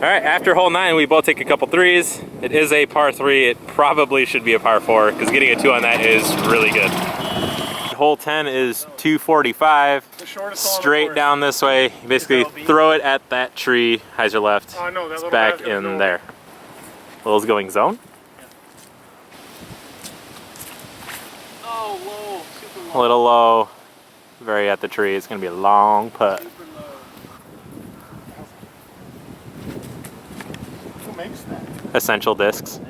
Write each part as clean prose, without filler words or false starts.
right, after hole 9, we both take a couple threes. It is a par 3. It probably should be a par 4 because getting a 2 on that is really good. Hole 10 is 245. Straight down this way. You basically throw it at that tree. Hyzer left. Oh, no, that it's back in there. Will's going zone. Oh, low. Super low. A little low. Very at the tree. It's going to be a long putt. Who makes that? Essential discs.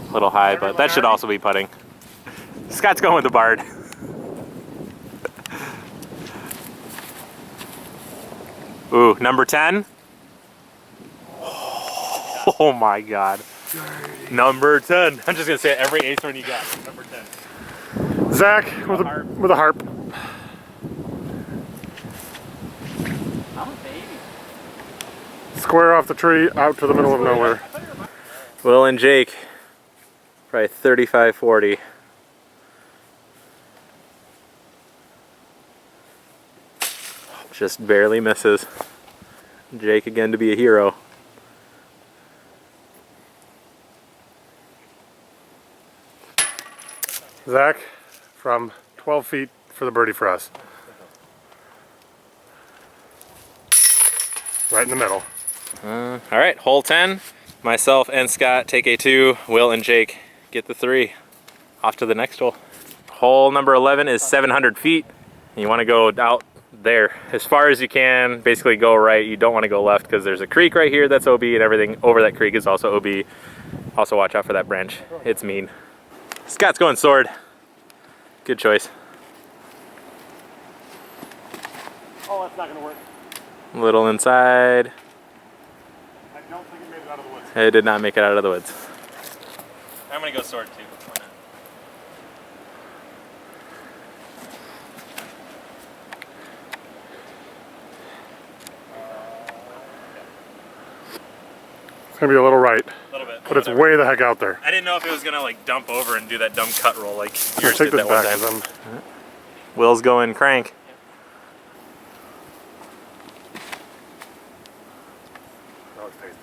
A little high, but that should also be putting. Scott's going with the Bard. Ooh, number 10. Oh my God. Number 10. I'm just gonna say it every 8th one you got. Number 10. Zach with a harp. I'm a baby. Square off the tree, out to the middle of nowhere. Will and Jake, probably 35-40. Just barely misses. Jake again to be a hero. Zach from 12 feet for the birdie for us. Right in the middle. All right, hole 10. Myself and Scott take a 2. Will and Jake get the 3. Off to the next hole. Hole number 11 is 700 feet. You want to go out there as far as you can. Basically go right. You don't want to go left because there's a creek right here that's OB, and everything over that creek is also OB. Also watch out for that branch. It's mean. Scott's going sword. Good choice. Oh, that's not going to work. A little inside. I don't think it made it out of the woods. It did not make it out of the woods. I'm going to go sword too. It's going to be a little right. A little bit. But it's way the heck out there. I didn't know if it was going to like dump over and do that dumb cut roll like Take yours did this that one back. time. Will's going crank. No, it's tasty.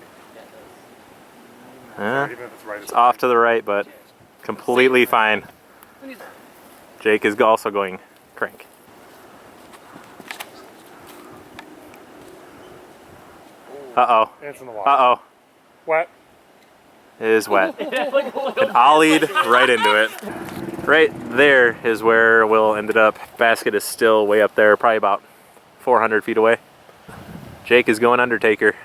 Yeah. Even if it's right, It's off to the right, but completely fine. Jake is also going crank. Uh-oh. It's in the water. Uh-oh. Wet. It is wet. It ollied right into it. Right there is where Will ended up. Basket is still way up there, probably about 400 feet away. Jake is going Undertaker.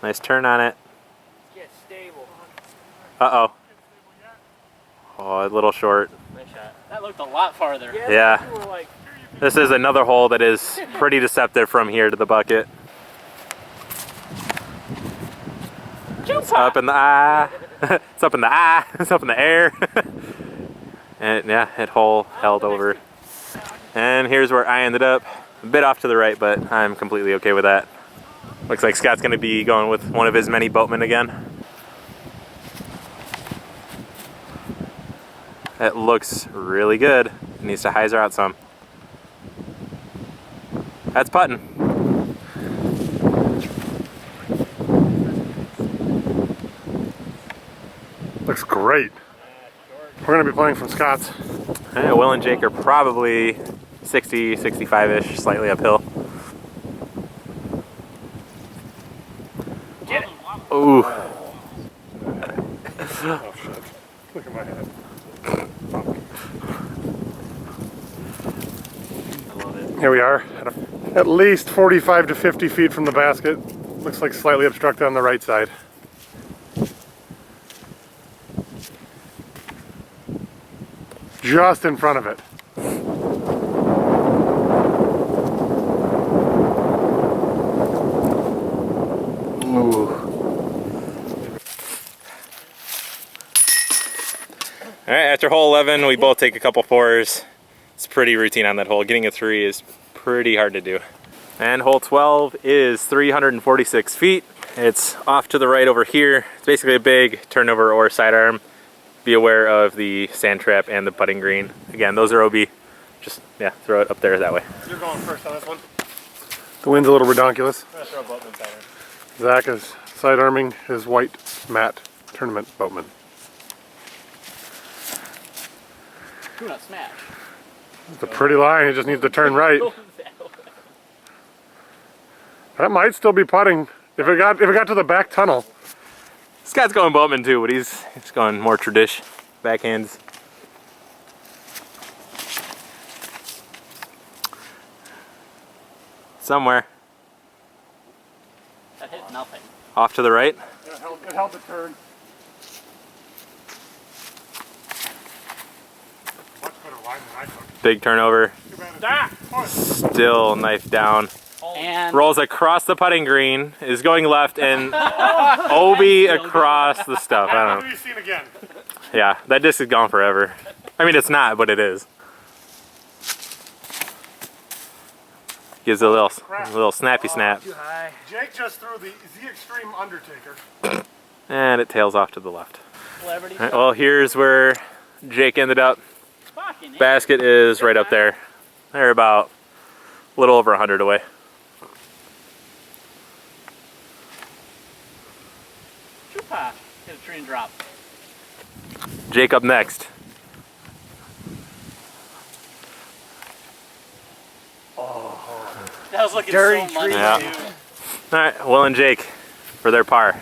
Nice turn on it. Get stable. Uh-oh. Oh, a little short. Nice shot. That looked a lot farther. Yeah. You were like, This is another hole that is pretty deceptive from here to the bucket. It's up in the eye. It's up in the eye. It's up in the air. And yeah, it hole held over. And here's where I ended up. A bit off to the right, but I'm completely okay with that. Looks like Scott's gonna be going with one of his many boatmen again. It looks really good. It needs to hyzer out some. That's putting. Looks great. We're going to be playing from Scott's. Yeah, Will and Jake are probably 60, 65-ish, slightly uphill. get it. Ooh. Oh shit. Look at my head. I love it. Here we are, at least 45 to 50 feet from the basket. Looks like slightly obstructed on the right side. Just in front of it. Ooh. All right, after hole 11, we both take a couple fours. It's pretty routine on that hole. Getting a 3 is pretty hard to do. And hole 12 is 346 feet. It's off to the right over here. It's basically a big turnover or sidearm. Be aware of the sand trap and the putting green. Again, those are OB. just, yeah, throw it up there that way. You're going first on this one. The wind's a little redonkulous. I'm gonna throw a boatman sidearm. Zach is sidearming his white matte tournament boatman. Do not smash. It's a pretty line, it just needs to turn right. That might still be putting if it got to the back tunnel. Scott's going boatman too, but he's going more tradish, backhands. Somewhere. That hit nothing. Off to the right. It held the turn. Much better line than I took. Big turnover. Ah! Still knife down. And Rolls across the putting green, is going left, and Obi across the stuff. I don't know. Be seen again. Yeah, that disc is gone forever. I mean, it's not, but it is. Gives a little snappy snap. too high. Jake just threw the Extreme Undertaker. And it tails off to the left. Celebrity. All right, well, here's where Jake ended up. Fucking Basket is right up there. They're about a little over 100 away. Chupa. Hit a tree and drop. Jake up next. That was looking Dirty so money, Yeah. dude. All right, Will and Jake for their par.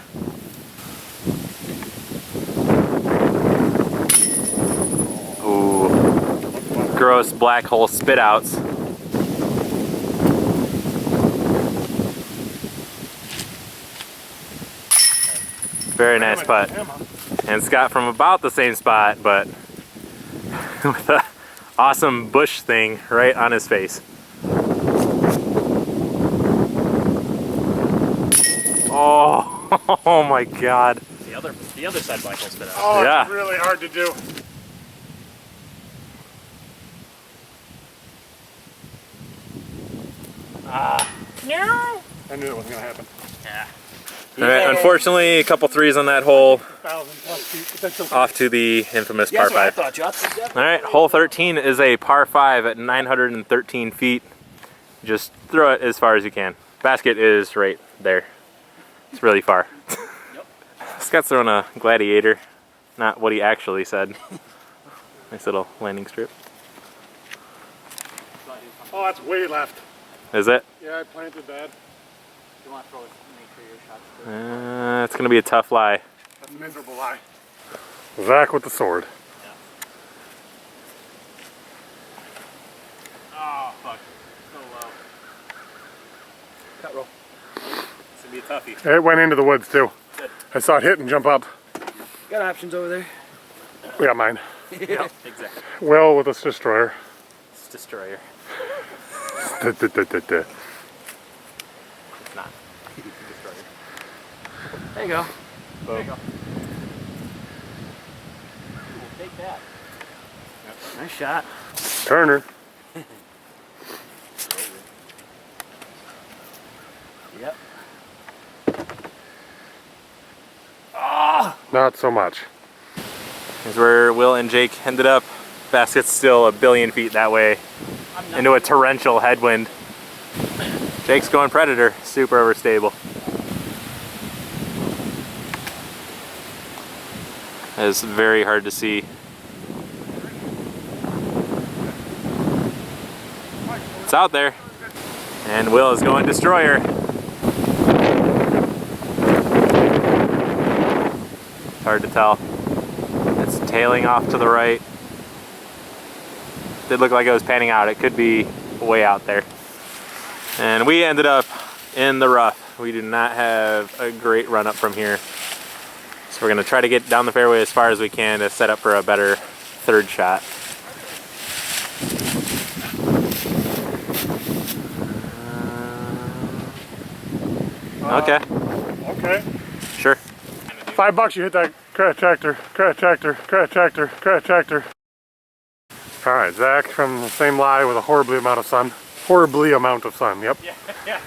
Ooh, gross black hole spit outs. Very nice putt. And Scott from about the same spot, but with an awesome bush thing right on his face. Oh my God. The other side black hole spit out. Oh, Yeah. it's really hard to do. No. I knew it wasn't going to happen. Yeah. All right, unfortunately, a couple threes on that hole. 1,000+ feet, but that's okay. Off to the infamous Yeah, par that's what I 5. thought, Josh. All right, hole 13 is a par 5 at 913 feet. Just throw it as far as you can. Basket is right there. It's really far. Yep. Scott's throwing a gladiator, not what he actually said. Nice little landing strip. Oh, that's way left. Is it? Yeah, I planted bad. You want to throw it, make sure your shots good. It's gonna be a tough lie. A miserable lie. Zach with the sword. Oh, fuck. So low. Cut roll. It's gonna be a toughie. It went into the woods too. Good. I saw it hit and jump up. Got options over there. We got mine. Yeah, exactly. Will with this destroyer. It's destroyer. Duh, duh, duh, duh, duh. It's not. Destroyer. There you go. Boom. There you go. We'll take that. Nice shot. Turner. Yep. Not so much. Here's where Will and Jake ended up. Basket's still a billion feet that way into a torrential headwind. Jake's going Predator, super overstable. It's very hard to see. It's out there. And Will is going Destroyer. Hard to tell. It's tailing off to the right. Did look like it was panning out. It could be way out there. And we ended up in the rough. We do not have a great run up from here. So we're gonna try to get down the fairway as far as we can to set up for a better third shot. Okay, Okay. sure. $5 you hit that crash tractor, crash tractor, crash tractor, crash tractor. All right, Zach from the same lie with a horribly amount of sun. Horribly amount of sun, yep. Yeah, yeah.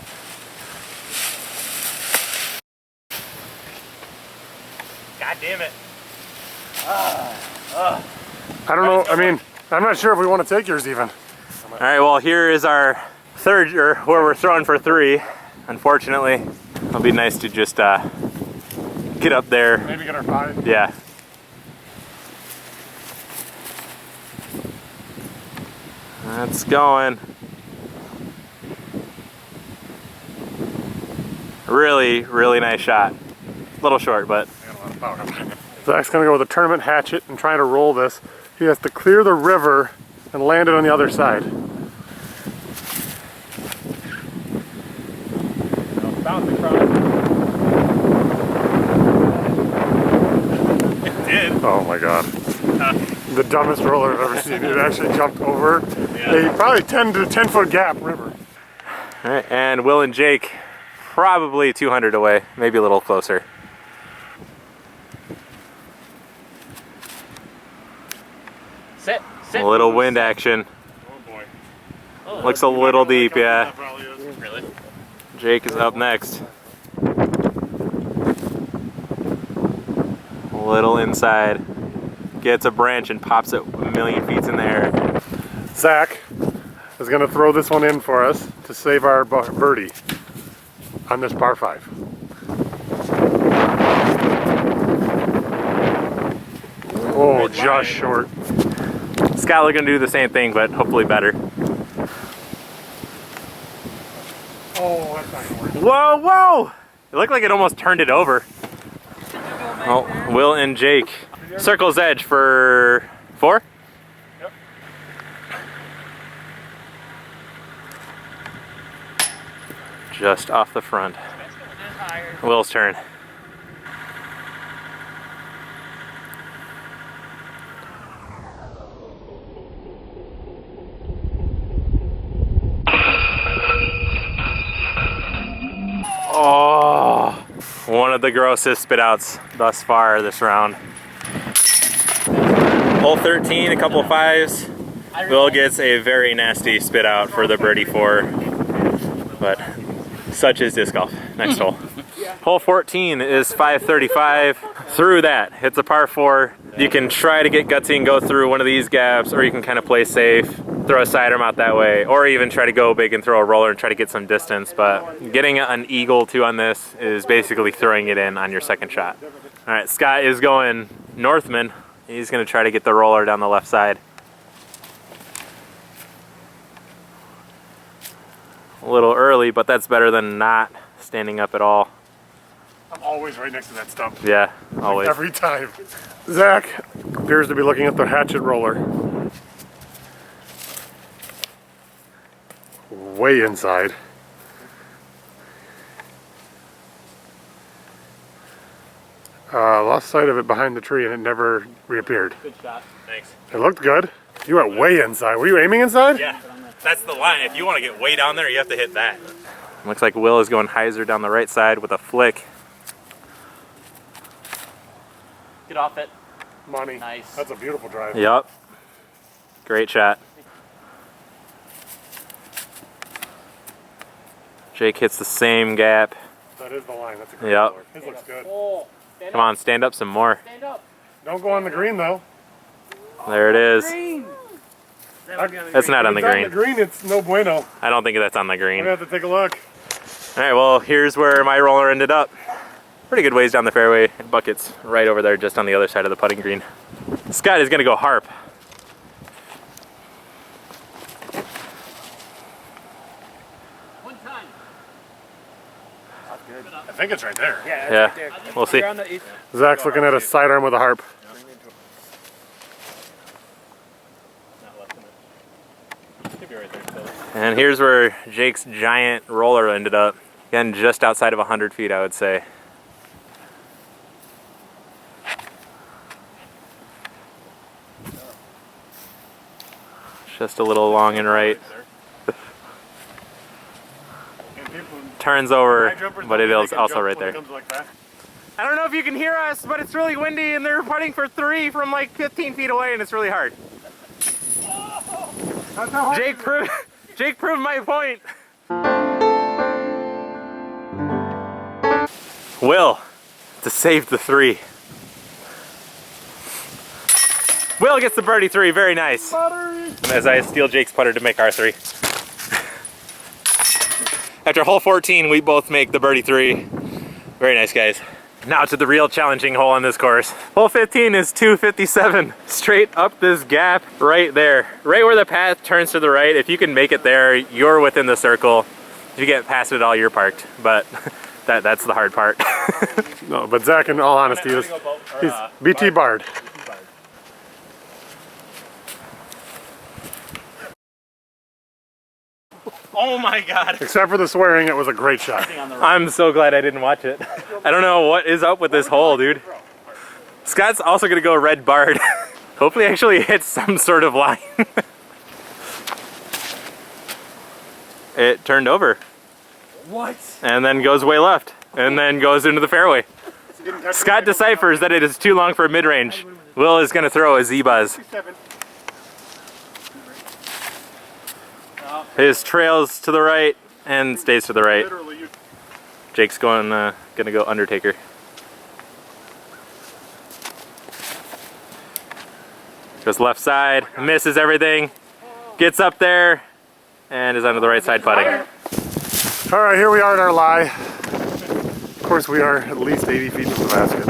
God damn it. I don't know, I mean, I'm not sure if we want to take yours even. it. All right, well, here is our third, or where we're throwing for 3. Unfortunately, it'll be nice to just get up there. Maybe get our 5. Yeah. That's going. Really, really nice shot. A little short, but. Zach's gonna go with a tournament hatchet and try to roll this. He has to clear the river and land it on the other side. Bounce across. It did. Oh my god. The dumbest roller I've ever seen. It actually jumped over a probably 10 to 10 foot gap river. All right, and Will and Jake probably 200 away, maybe a little closer. Sit. A little wind action. Oh boy. Looks a little deep, yeah. That probably is. Really? Jake is up next. A little inside. Gets a branch and pops it a million feet in the air. Zach is going to throw this one in for us to save our birdie on this par 5. Oh, just short. Scott looking to do the same thing, but hopefully better. Oh, that's not going to work. Whoa, whoa! It looked like it almost turned it over. Oh, Will and Jake. Circle's edge for 4? Yep. Just off the front. Will's turn. Oh, one of the grossest spit outs thus far this round. Hole 13, a couple of 5s. Will gets a very nasty spit out for the birdie 4, but such is disc golf. Next hole. Hole 14 is 535. Through that, it's a par 4. You can try to get gutsy and go through one of these gaps, or you can kind of play safe, throw a sidearm out that way, or even try to go big and throw a roller and try to get some distance. But getting an eagle 2 on this is basically throwing it in on your second shot. All right, Scott is going Northman. He's gonna try to get the roller down the left side. A little early, but that's better than not standing up at all. I'm always right next to that stump. Yeah, always. Every time. Zach appears to be looking at the hatchet roller. Way inside. Lost sight of it behind the tree and it never reappeared. Good shot. Thanks. It looked good. You went way inside. Were you aiming inside? Yeah, that's the line. If you want to get way down there, you have to hit that. Looks like Will is going hyzer down the right side with a flick. Get off it. Money. Nice. That's a beautiful drive. Yup. Great shot. Jake hits the same gap. That is the line. That's a great Yep. color. His looks good. Oh, Come on, stand up some more. stand up. Don't go on the green though. There it is. Green. That's not on the If it's green. on the green, it's no bueno. I don't think that's on the I'm green. gonna have to take a look. All right, well, here's where my roller ended up. Pretty good ways down the fairway. Bucket's right over there, just on the other side of the putting green. Scott is gonna go harp. One time. That's good. I think it's right there. Yeah, Yeah, right there. we'll see. You're on the, Zach's looking at a sidearm with a harp. And here's where Jake's giant roller ended up. Again, just outside of 100 feet, I would say. Just a little long and right. Turns over, but it is also right there. I don't know if you can hear us, but it's really windy and they're putting for 3 from like 15 feet away and it's really hard. Jake proved my point. Will to save the 3. Will gets the birdie 3, very nice. As I steal Jake's putter to make our 3. After hole 14, we both make the birdie 3. Very nice, guys. Now to the real challenging hole on this course. Hole 15 is 257. Straight up this gap right there. Right where the path turns to the right. If you can make it there, you're within the circle. If you get past it all, you're parked. But that's the hard part. No, but Zach, in all honesty, he's BT barred. Oh my God. Except for the swearing, it was a great shot. I'm so glad I didn't watch it. I don't know what is up with this hole, dude. Scott's also gonna go red barred. Hopefully actually hits some sort of line. It turned over. What? And then goes way left. And then goes into the fairway. Scott deciphers that it is too long for mid-range. Will is gonna throw a Z-Buzz. His trails to the right and stays to the right. Jake's gonna go Undertaker. Goes left side, misses everything, gets up there, and is onto the right side putting. All right, here we are in our lie. Of course, we are at least 80 feet from the basket.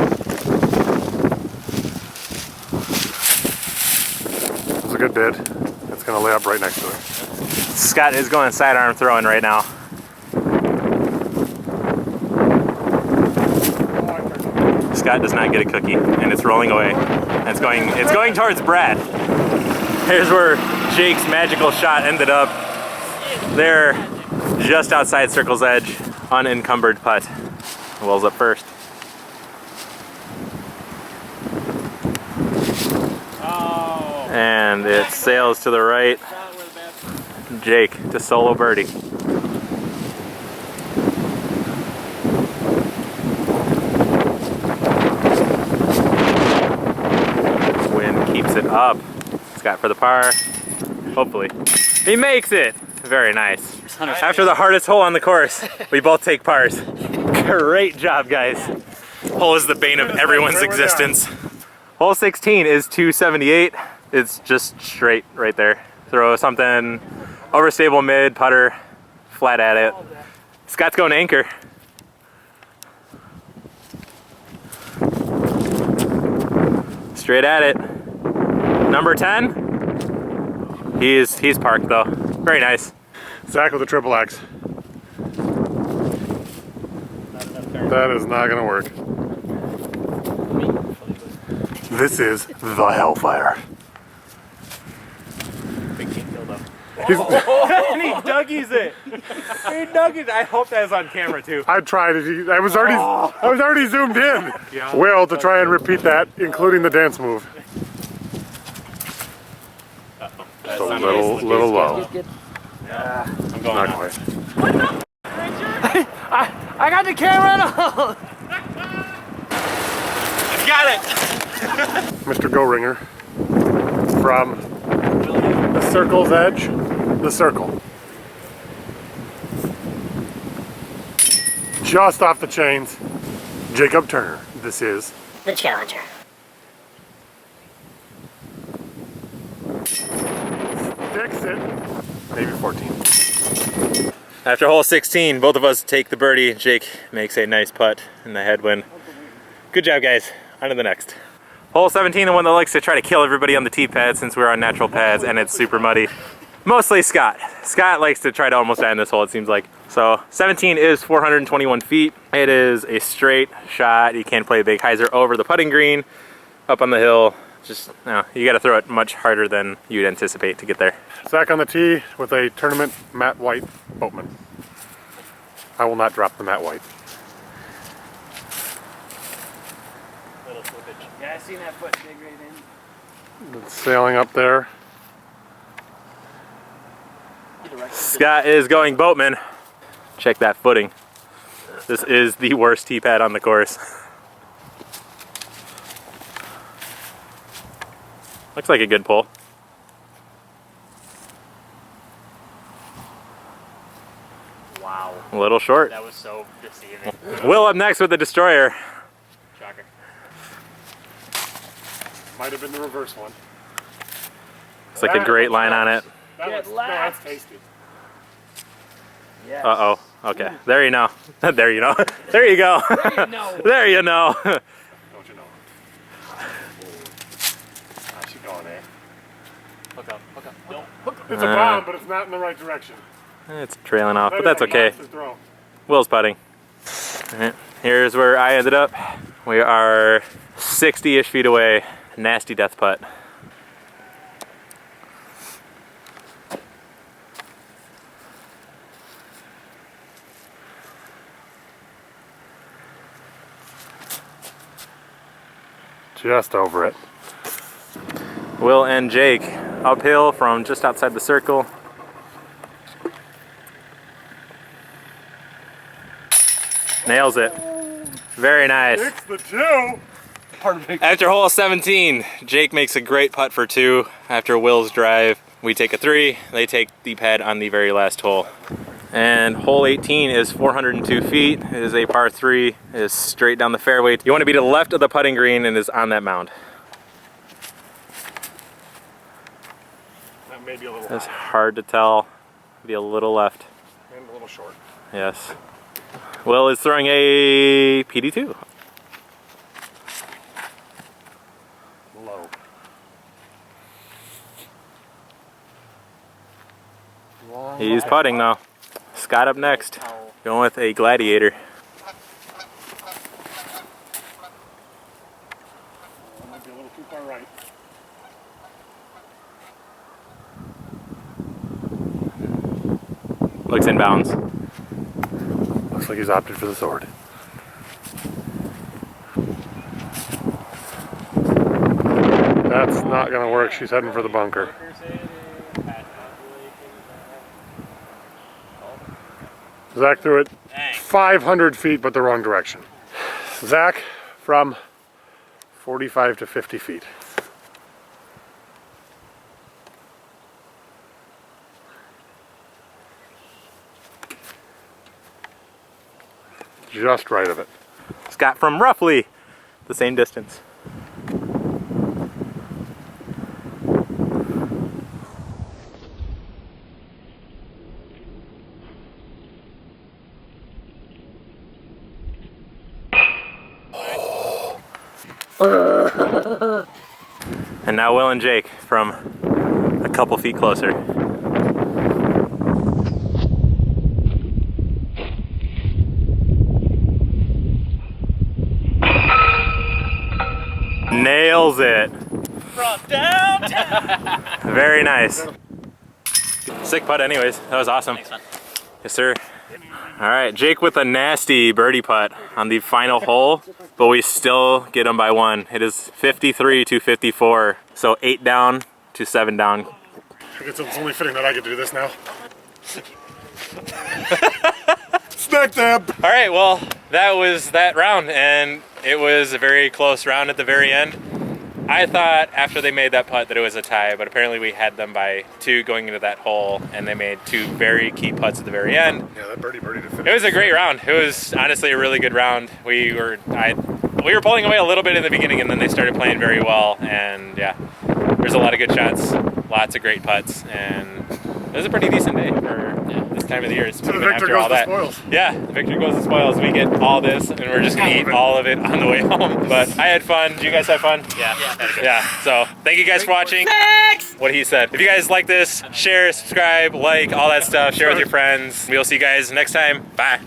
It was a good bid. It's gonna lay up right next to it. Scott is going sidearm throwing right now. Scott does not get a cookie, and it's rolling away. And it's going towards Brad. Here's where Jake's magical shot ended up. There, just outside circle's edge, unencumbered putt. Will's up first. Oh. And it sails to the right. Jake to solo birdie. Wind keeps it up. Scott for the par. Hopefully. He makes it! Very nice. After the hardest hole on the course, we both take pars. Great job, guys. Hole is the bane of everyone's existence. Hole 16 is 278. It's just straight right there. Throw something overstable mid, putter, flat at it. Scott's going anchor. Straight at it. Number 10. He's parked though. Very nice. Zach with a triple X. That is not gonna work. This is the Hellfire. And he duggies it. He duggies it. I hope that is on camera too. I tried it. I was already zoomed in. Will to try and repeat that, including the dance move. Just a little low. I'm going Not now. quite. I got the camera and all. Got it. Mr. Go Ringer from the circle's edge, the circle. Just off the chains, Jacob Turner. This is the challenger. Fix it. Maybe 14. After hole 16, both of us take the birdie. Jake makes a nice putt in the headwind. Good job, guys. On to the next. Hole 17, the one that likes to try to kill everybody on the tee pad since we're on natural pads and it's super muddy. Mostly Scott. Scott likes to try to almost end this hole, it seems like. So 17 is 421 feet. It is a straight shot. You can't play a big hyzer over the putting green, up on the hill. Just, no, you gotta throw it much harder than you'd anticipate to get there. Zach on the tee with a tournament matte white boatman. I will not drop the matte white. Little slippage. Yeah, I seen that foot dig right in. It's sailing up there. Scott is going boatman. Check that footing. This is the worst tee pad on the course. Looks like a good pull. Wow. A little short. That was so deceiving. Will up next with the destroyer. Shocker. Might have been the reverse one. It's like a great line on it. That's tasty. Yes. Uh-oh. Okay. There you know. There you know. There you go. There you know. There you know. Don't you know? How's she going, eh? Hook up, hook up. Don't. It's a bomb, but it's not in the right direction. It's trailing off, but that's okay. Monster throw. Will's putting. All right. Here's where I ended up. We are 60-ish feet away. Nasty death putt. Just over it. Will and Jake uphill from just outside the circle. Nails it. Very nice. It's the two. Perfect. After hole 17, Jake makes a great putt for 2 after Will's drive. We take a 3, they take the pad on the very last hole. And hole 18 is 402 feet. It is a par 3, it is straight down the fairway. You want to be to the left of the putting green and is on that mound. That may be a little It's high hard to tell. Be a little left. and a little short. Yes. Will is throwing a PD2. Low. Long He's line. putting though. Scott up next. Going with a Gladiator. Might be a little too far right. Looks inbounds. Looks like he's opted for the sword. That's not gonna work. She's heading for the bunker. Zach threw it 500 feet, but the wrong direction. Zach from 45 to 50 feet. Just right of it. Scott from roughly the same distance. And now Will and Jake from a couple feet closer. Nails it. From downtown. Very nice. Sick putt anyways. That was awesome. Thanks, man. Yes, sir. All right, Jake with a nasty birdie putt on the final hole, but we still get him by 1. It is 53 to 54, so 8 down to 7 down. I guess it's only fitting that I get to do this now. Snack dab! All right, well, that was that round, and it was a very close round at the very end. I thought after they made that putt that it was a tie, but apparently we had them by 2 going into that hole, and they made 2 very key putts at the very end. Yeah, that birdie to finish. It was a great round. It was honestly a really good round. We were pulling away a little bit in the beginning, and then they started playing very well. And yeah, there's a lot of good shots, lots of great putts, and it was a pretty decent day for this time of the year. It's So the victor goes the spoils. Yeah, the victor goes the spoils. We get all this, and we're just gonna eat all of it on the way home. But I had fun. Did you guys have fun? Yeah. Yeah. So thank you guys for watching. Thanks. What he said. If you guys like this, share, subscribe, like, all that stuff. Share with your friends. We'll see you guys next time. Bye.